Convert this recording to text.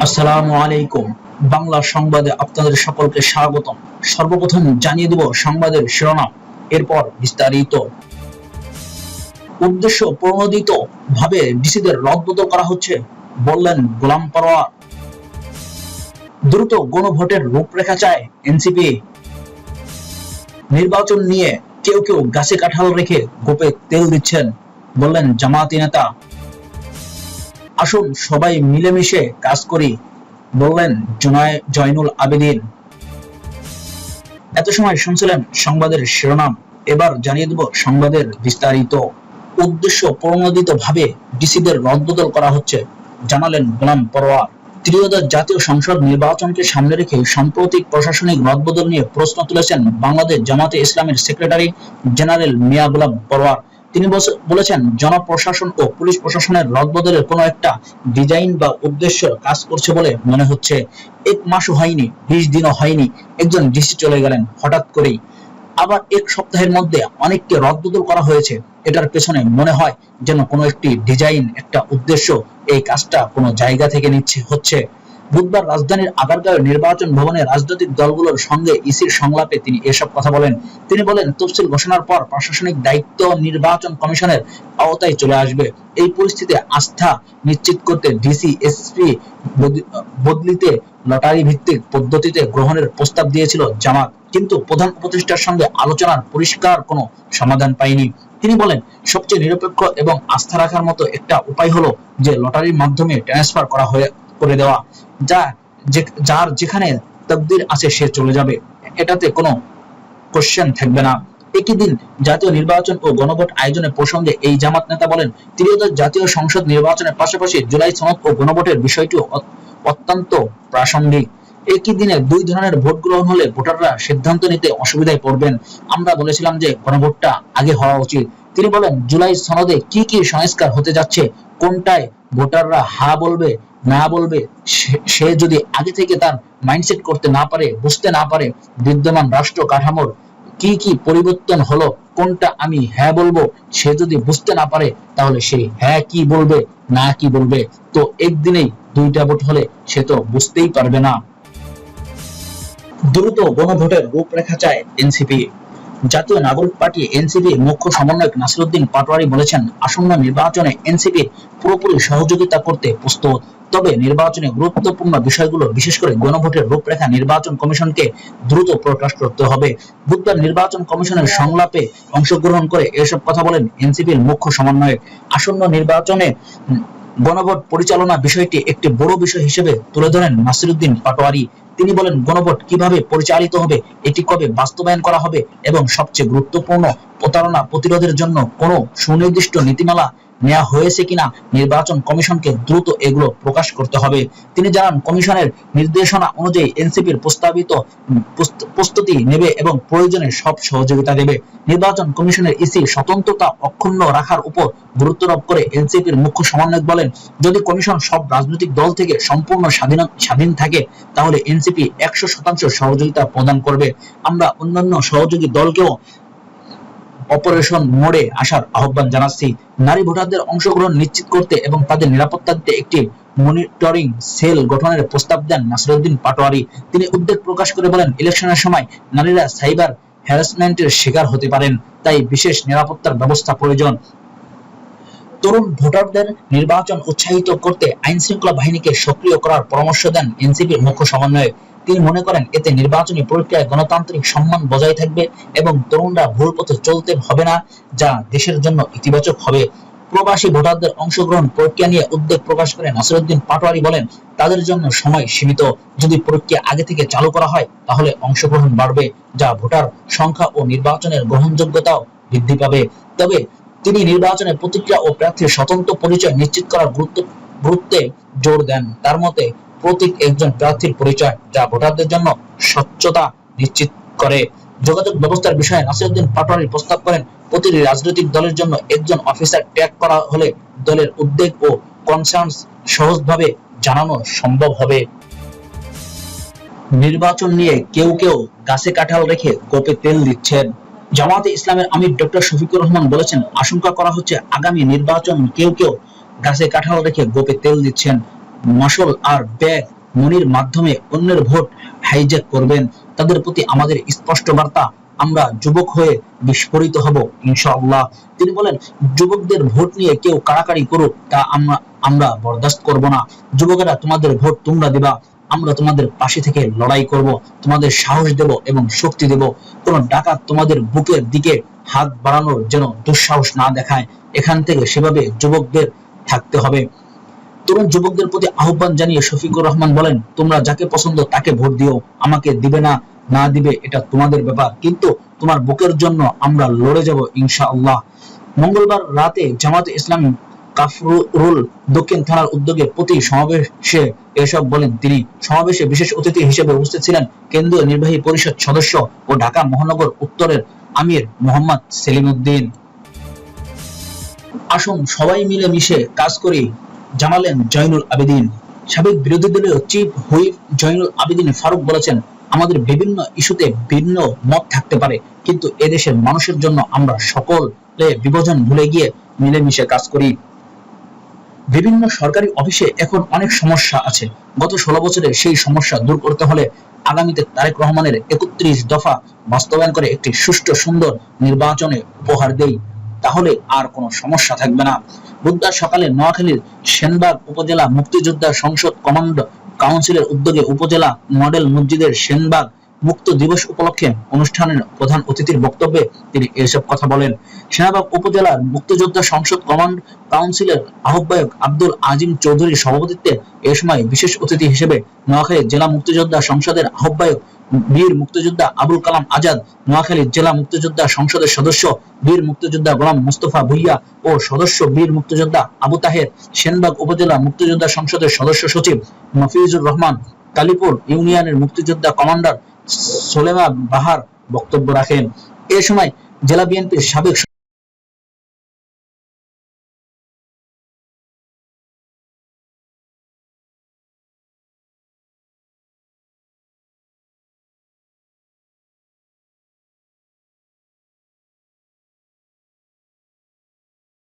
আসসালামু আলাইকুম। বাংলা সংবাদে আপনাদের সকলকে স্বাগতম। সর্বপ্রথম জানিয়ে দেব সংবাদের শিরোনাম, এরপর বিস্তারিত। উদ্দেশ্য প্রণোদিত ভাবে ডিসিদের রদবদল করা হচ্ছে, বললেন গোলাম পরোয়ার। দ্রুত গণভোটের রূপরেখা চায় এনসিপি। নির্বাচন নিয়ে কেউ কেউ গাছে কাঁঠাল রেখে গোপে তেল দিচ্ছেন, বললেন জামায়াতি নেতা। আসুন সবাই মিলেমিশে কাজ করি, বললেন জয়নুল আবেদিন। এত সময় শুনছিলেন সংবাদের শিরোনাম, এবার জানিয়ে দেব সংবাদের বিস্তারিত। উদ্দেশ্য প্রণোদিত ভাবে ডিসিদের রদবদল করা হচ্ছে, জানালেন গোলাম পরোয়ার। ত্রয়োদশ জাতীয় সংসদ নির্বাচনকে সামনে রেখে সাম্প্রতিক প্রশাসনিক রদবদল নিয়ে প্রশ্ন তুলেছেন বাংলাদেশ জামায়াতে ইসলামের সেক্রেটারি জেনারেল মিয়া গোলাম পরোয়ার। তিনি বলেছেন, জনপ্রশাসন ও পুলিশ প্রশাসনের রদবদলের কোনো একটা ডিজাইন বা উদ্দেশ্য কাজ করছে বলে মনে হচ্ছে। 1 মাসও হয়নি, 20 দিনও হয়নি, একজন ডিসি চলে গেলেন হঠাৎ করেই। আবার 1 সপ্তাহের মধ্যে অনেককে রদবদল করা হয়েছে। এটার পেছনে মনে হয় যেন কোনো একটি ডিজাইন, একটা উদ্দেশ্য, এই কাজটা কোনো জায়গা থেকে হচ্ছে। বুধবার রাজধানীর আগারগাঁওয়ের নির্বাচন ভবনে রাজনৈতিক দলগুলোর সঙ্গে ইসির সংলাপে তিনি এসব কথা বলেন। তিনি বলেন, তফসিল ঘোষণার পর প্রশাসনিক দায়িত্ব নির্বাচন কমিশনের আওতায় চলে আসবে। এই পরিস্থিতিতে আস্থা নিশ্চিত করতে ডিসি এসপি বদলিতে লটারি ভিত্তিক পদ্ধতিতে গ্রহণের প্রস্তাব দিয়েছিল জামাত, কিন্তু প্রধান উপদেষ্টার সঙ্গে আলোচনার পরিষ্কার কোনো সমাধান পায়নি। তিনি বলেন, সবচেয়ে নিরপেক্ষ এবং আস্থা রাখার মতো একটা উপায় হলো যে লটারির মাধ্যমে ট্রান্সফার করে দেওয়া, যার যেখানে তকদির আছে সে চলে যাবে, এটাতে কোনো কোশ্চেন থাকবে না। একই দিন জাতীয় নির্বাচন ও গণভোট আয়োজনের প্রসঙ্গে এই জামাত নেতা বলেন, ত্রয়োদশ জাতীয় সংসদ নির্বাচনের পাশাপাশি জুলাই সনদ ও গণভোটের বিষয়টিও অত্যন্ত প্রাসঙ্গিক। একই দিনে 2 ধরনের ভোট গ্রহণ হলে ভোটাররা সিদ্ধান্ত নিতে অসুবিধায় পড়বেন। আমরা বলেছিলাম যে গণভোটটা আগে হওয়া উচিত। তিনি বলেন, জুলাই সনদে কি কি সংস্কার হতে যাচ্ছে, কোনটায় ভোটাররা হা বলবে না বলবে, সে যদি আগে থেকে তার মাইন্ডসেট করতে না পারে, বুঝতে না পারে বিদ্যমান রাষ্ট্র কাঠামোর কি কি পরিবর্তন হলো, কোনটা আমি হ্যাঁ বলবো, সে যদি বুঝতে না পারে, তাহলে সে হ্যাঁ কি বলবে না কি বলবে, তো একদিনেই 2টা ভোট হলে সে তো বুঝতেই পারবে না। দ্রুত গণভোটের রূপরেখা চায় এনসিপি। জাতীয় নাগরিক পার্টি এনসিপি মুখ্য সমন্বয়ক নাসিরউদ্দিন পাটোয়ারি বলেছেন, আসন্ন নির্বাচনে এনসিপি পুরোপুরি সহযোগিতা করতে প্রস্তুত। তবে নির্বাচনে গুরুত্বপূর্ণ বিষয়গুলো, বিশেষ করে গণভোটের রূপরেখা নির্বাচন কমিশনকে দ্রুত প্রকাশ করতে হবে। বুধবার নির্বাচন কমিশনের সংলাপে অংশগ্রহণ করে এসব কথা বলেন এনসিপির মুখ্য সমন্বয়ক। আসন্ন নির্বাচনে গণভোট পরিচালনা বিষয়টি একটি বড় বিষয় হিসেবে তুলে ধরেন নাসিরউদ্দিন পাটোয়ারি। তিনি বলেন, গণভোট কিভাবে পরিচালিত হবে, এটি কবে বাস্তবায়ন করা হবে এবং সবচেয়ে গুরুত্বপূর্ণ, প্রতারণা প্রতিরোধের জন্য কোনো সুনির্দিষ্ট নীতিমালা নেওয়া হয়েছে কিনা নির্বাচন কমিশনকে দ্রুত এগুলো প্রকাশ করতে হবে। তিনি জানান, কমিশনের নির্দেশনা অনুযায়ী এনসিপির প্রস্তুতি নেবে এবং প্রয়োজনে সব সহযোগিতা দেবে। নির্বাচন কমিশনের ইসি স্বতন্ত্রতা অক্ষুণ্ণ রাখার উপর গুরুত্বারোপ করে এনসিপির মুখ্য সমন্বয়ক বলেন, যদি কমিশন সব রাজনৈতিক দল থেকে সম্পূর্ণ স্বাধীন থাকে, তাহলে এনসিপি 100% সহযোগিতা প্রদান করবে। আমরা অন্যান্য সহযোগী দলকেও অপারেশন মোডে আসার আহ্বান জানাচ্ছি। নারী ভোটারদের অংশগ্রহণ নিশ্চিত করতে এবং তাদের নিরাপত্তা দিতে একটি মনিটরিং সেল গঠনের প্রস্তাব দেন নাসিরউদ্দিন পাটোয়ারি। তিনি উদ্বেগ প্রকাশ করে বলেন, ইলেকশনের সময় নারীরা সাইবার হ্যারাসমেন্টের শিকার হতে পারেন, তাই বিশেষ নিরাপত্তার ব্যবস্থা প্রয়োজন। তরুণ ভোটারদের নির্বাচন উৎসাহিত করতে আইন শৃঙ্খলা বাহিনীকে সক্রিয় করার পরামর্শ দেন এনসিপির মুখ্য সমন্বয়ক। তিনি মনে করেন, এতে নির্বাচনী প্রক্রিয়ায় গণতান্ত্রিক সম্মান বজায় থাকবে এবং তরুণরা ভুল পথে চলতে হবে না, যা দেশের জন্য ইতিবাচক হবে। প্রবাসী ভোটারদের অংশগ্রহণ প্রক্রিয়া নিয়ে উদ্বেগ প্রকাশ করে নাসিরউদ্দিন পাটোয়ারি বলেন, তাদের জন্য সময় সীমিত। যদি প্রক্রিয়া আগে থেকে চালু করা হয়, তাহলে অংশগ্রহণ বাড়বে, যা ভোটার সংখ্যা ও নির্বাচনের গ্রহণযোগ্যতাও বৃদ্ধি পাবে। তবে তিনি নির্বাচনের প্রতিক্রিয়া ও প্রার্থীর স্বতন্ত্র পরিচয় নিশ্চিত করার গুরুত্বে জোর দেন। তার মতে, প্রতীক একজন প্রার্থীর পরিচয়, যা ভোটারদের জন্য স্বচ্ছতা নিশ্চিত করে। যোগাযোগ ব্যবস্থার বিষয়ে নাসিরউদ্দিন পাটোয়ারি প্রস্তাব করেন, প্রতিটি রাজনৈতিক দলের জন্য একজন অফিসার ট্যাগ করা হলে দলের উদ্বেগ ও কনসার্নস সহজভাবে জানানো সম্ভব হবে। নির্বাচন নিয়ে কেউ কেউ গাছে কাঁঠাল রেখে গোপে তেল দিচ্ছেন। জামায়াতে ইসলামের আমির ডক্টর শফিকুর রহমান বলেছেন, আশঙ্কা করা হচ্ছে আগামী নির্বাচন কেউ কেউ গাছে কাঁঠাল রেখে গোপে তেল দিচ্ছেন। মাসল আর ব্যাগ মনির মাধ্যমে অন্যের ভোট হাইজ্যাক করবেন, তাদের প্রতি আমাদের স্পষ্ট বার্তা, আমরা যুবক হয়ে বিস্ফোরিত হব ইনশাআল্লাহ। তিনি বলেন, যুবকদের ভোট নিয়ে কেউ কাড়াকাড়ি করুক তা আমরা বরদাস্ত করব না। যুবকেরা, তোমাদের ভোট তোমরা দিবা, আমরা তোমাদের পাশে থেকে লড়াই করব, তোমাদের সাহস দেব এবং শক্তি দেব। কোন ডাকাত তোমাদের বুকের দিকে হাত বাড়ানোর যেন দুঃসাহস না দেখায়। এখান থেকে সেভাবে যুবকদের থাকতে হবে। তরুণ যুবকদের প্রতি আহ্বান জানিয়ে শফিকুর রহমান বলেন, তোমরা যাকে পছন্দ তাকে ভোট দিও, আমাকে দিবে না, না দিবে এটা তোমাদের ব্যাপার, কিন্তু তোমার বুকের জন্য আমরা লড়ে যাব ইনশাআল্লাহ। মঙ্গলবার রাতে জামায়াতে ইসলামী কাফরুল দক্ষিণ থানার উদ্যোগে প্রতি সমাবেশে এসব বলেন তিনি। সমাবেশে বিশেষ অতিথি হিসেবে উপস্থিত ছিলেন কেন্দ্রীয় নির্বাহী পরিষদ সদস্য ও ঢাকা মহানগর উত্তরের আমির মোহাম্মদ সেলিম উদ্দিন। আসুন সবাই মিলে মিশে কাজ করি, জানালেন জয়নুল আবেদিন। সাবেক বিরোধী দলীয় চিফ হুইপ জয়নুল আবেদিন ফারুক বলেছেন, আমাদের বিভিন্ন ইস্যুতে ভিন্ন মত থাকতে পারে, কিন্তু এদেশের মানুষের জন্য আমরা সকলে বিভাজন ভুলে গিয়ে মিলেমিশে কাজ করি। বিভিন্ন সরকারি অফিসে এখন অনেক সমস্যা আছে। গত 16 বছরে সেই সমস্যা দূর করতে হলে আগামীতে তারেক রহমানের 31 দফা বাস্তবায়ন করে একটি সুষ্ঠু সুন্দর নির্বাচনে উপহার দেই, তাহলে আর কোনো সমস্যা থাকবে না। বুধবার সকালে নোয়াখালীর সেনবাগ উপজেলা মুক্তিযোদ্ধা সংসদ কমান্ড কাউন্সিলের উদ্যোগে উপজেলা মডেল মসজিদের সেনবাগ মুক্ত দিবস উপলক্ষে অনুষ্ঠানের প্রধান অতিথির বক্তব্যে তিনি এসব কথা বলেন। সেনবাগ উপজেলার মুক্তিযোদ্ধা সংসদ কমান্ড কাউন্সিলের আহ্বায়ক আব্দুল আজিম চৌধুরীর সভাপতিত্বে এ সময় বিশেষ অতিথি হিসেবে নোয়াখালী জেলা মুক্তিযোদ্ধা সংসদের আহ্বায়ক বীর মুক্তিযোদ্ধা আবুল কালাম আজাদ, নোয়াখালী জেলা মুক্তিযোদ্ধা সংসদের সদস্য বীর মুক্তিযোদ্ধা গোলাম মুস্তফা ভুইয়া ও সদস্য বীর মুক্তিযোদ্ধা আবু তাহের, সেনবাগ উপজেলা মুক্তিযোদ্ধা সংসদের সদস্য সচিব মফিজুর রহমান, কালীপুর ইউনিয়নের মুক্তিযোদ্ধা কমান্ডার সোলেমা বাহার বক্তব্য রাখেন। এ সময় জেলা বিএনপির সাবেক